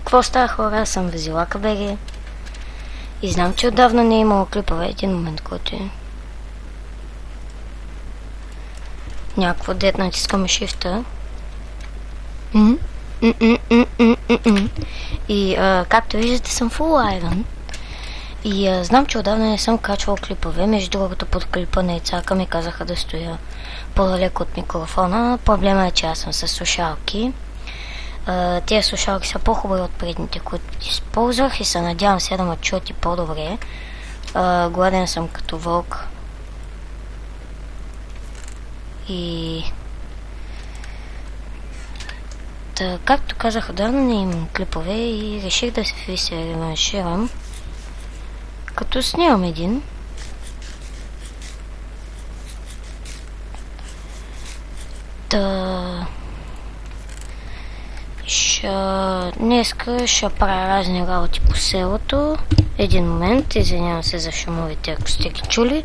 Какво става, хора? Аз съм Везилака БГ. И знам, че отдавна не е имало клипове. Един момент, който е... Някакво дет натискаме шифта. И както виждате, съм full iron. И знам, че отдавна не съм качвал клипове. Между другото, под клипа на Ицака ми казаха да стоя по-далеко от микрофона. Проблема е, че аз съм с слушалки. Тези слушалки са по-хубави от предните, които използвах и се надявам сега да ме чуят и по-добре. Гладен съм като вълк. И... както казах, отдавна не имам клипове и реших да ви се реванширам. Като снимам един. Днеска ще правя разни работи по селото. Един момент, извинявам се за шумовете, ако сте ги чули.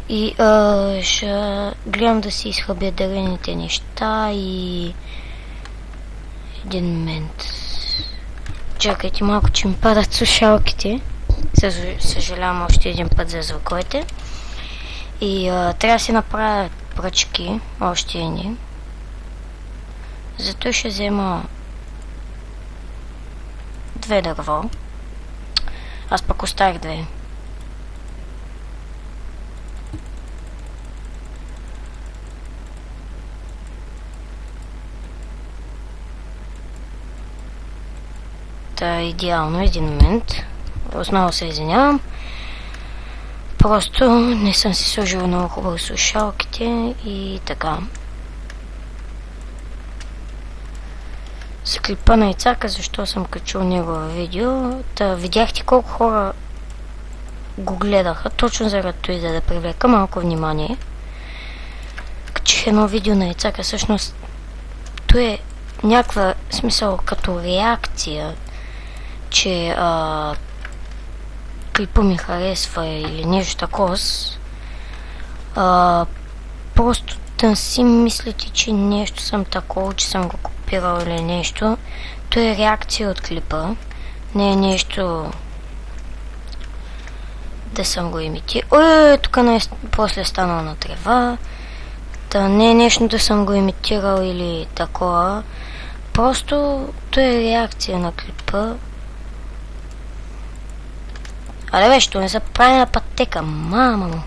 И ще гледам да си изхъбя дървените неща и... Един момент. Чакайте малко, че ми падат слушалките. Съжалявам още един път за звуковете. И трябва да си направя пръчки, още едни. Зато ще взема 2 дърво. Аз пък оставих 2. Идеално, един момент. Отново се извинявам. Просто не съм си сложила много хубаво слушалките и така. С клипа на Ицака, защо съм качил негово видео. Видяхте колко хора го гледаха, точно заради това да привлека малко внимание. Качих едно видео на Ицака, всъщност то е някаква смисъл като реакция, че клипа ми харесва или нещо такова. Просто да си мислите, че нещо съм такова, че съм го копирал или нещо. То е реакция от клипа. Не е нещо да съм го имитирал. Тук после е станал на трева. Не е нещо да съм го имитирал или такова. Просто то е реакция на клипа. Але бе, що не са прави на пътека, мама му.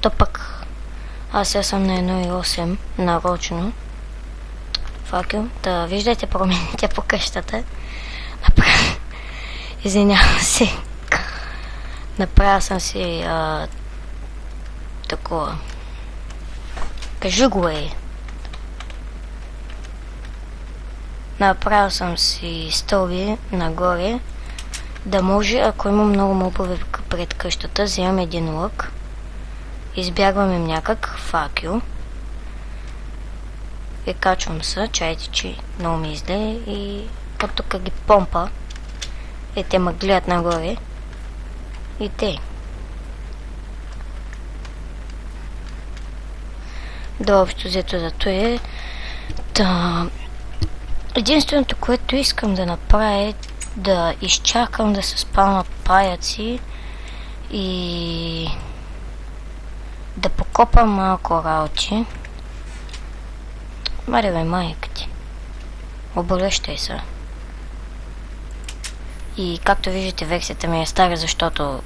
То пък аз сега съм на 1.8 нарочно. Факел. Виждайте промените по къщата. Извинявам се. Направил съм си такова. Кажи го Направил съм си стълби нагоре. Да може, ако има много мобове пред къщата, вземам един лък. Избягвам им някак факел. И качвам се, чайте, че много ми изде и от тук ги помпа. И те ме гледат нагоре. И те. Да, общо взето за това е. Единственото, което искам да направя е да изчакам да се спалнат паяци и да покопам малко работи. Маре бе, майка ти. Оборъщай се. И както виждате, версията ми е стара, защото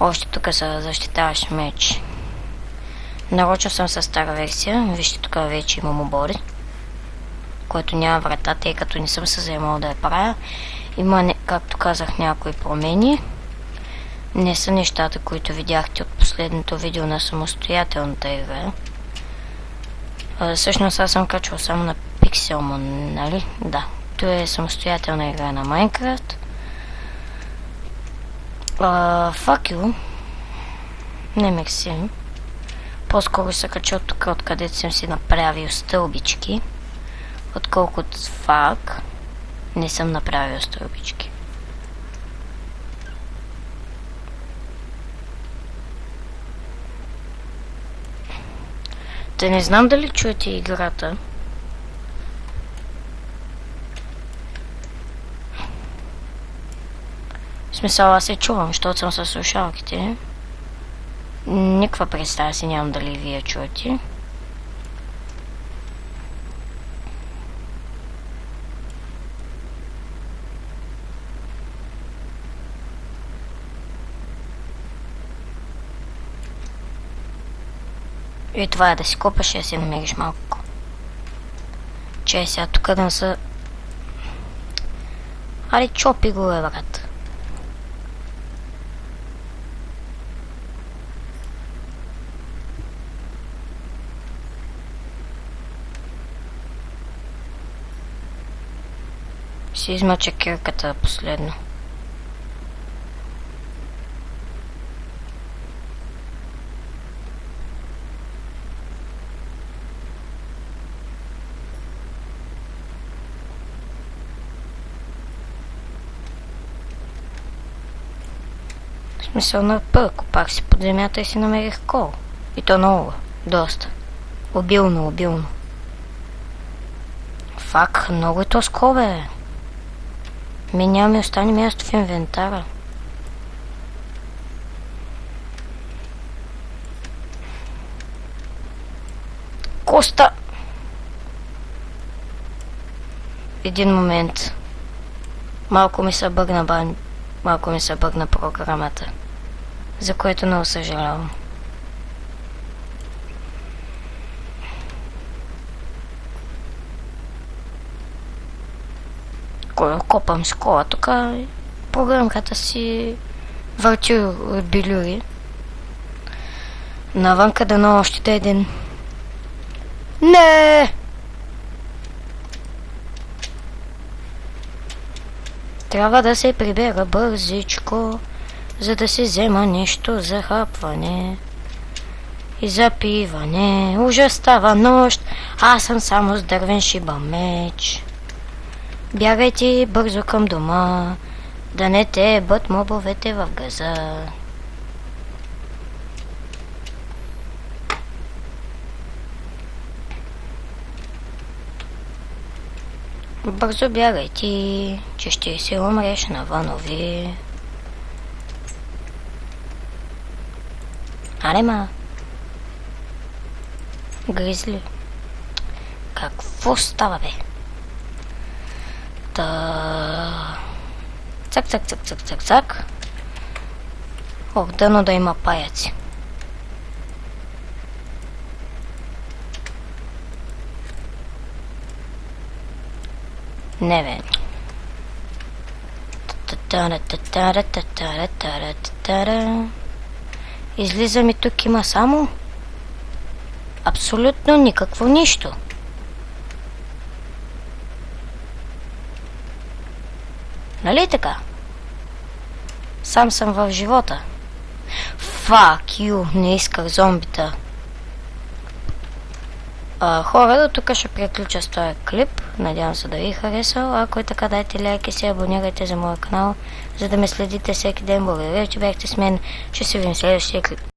още тук се защитаваш меч. Нарочно съм с стара версия. Вижте, тук вече имам обори, който няма врата, тъй като не съм се заемал да я правя. Има, както казах, някои промени. Не са нещата, които видяхте от последното видео на самостоятелната игра. Всъщност аз съм качвал само на Pixelmon, нали? Да. Това е самостоятелна игра на Minecraft. Факел. Не мерси. По-скоро се кача от тук, откъдето съм си направил стълбички. Отколкото фак не съм направил стълбички. Те не знам дали чуете играта. В смисъл, аз се чувам, защото съм със слушалките. Никаква представа си нямам дали вие чуете. И това е да си купаш и да си намериш малко. Че сега тук да са... Аре, чопи го, бе, брат. Си измъча кирката последно. В смисъл, на първо копах си под земята и си намерих кол. И то много, доста. Обилно. Фак, много е то скол, бе. Няма ми остане място в инвентара. Коста! Един момент. Малко ми се бъгна програмата. За което много съжалявам. Копам с кола, тук програмката си върти от билюри. Навънка дано още един. Не! Трябва да се прибера бързичко, за да се взема нещо за хапване и за пиване. Уже става нощ, аз съм само с дървен шибамеч. Бягайте бързо към дома, да не те ебат мобовете в газа. Бързо бягайте, че ще си умреш на ванови. Алема. Гризли. Какво става, бе? Цак. Ох, дано да има паяци. Не, бе. Излизам и тук има само абсолютно никакво нищо. Нали така? Сам съм в живота. Fuck you, не исках зомбита. Хора, до тук ще приключа с този клип. Надявам се да ви харесал. Ако е така, дайте лайк и се абонирайте за моя канал, за да ме следите всеки ден. Благодаря, че бяхте с мен. Ще се видим в следващия клип.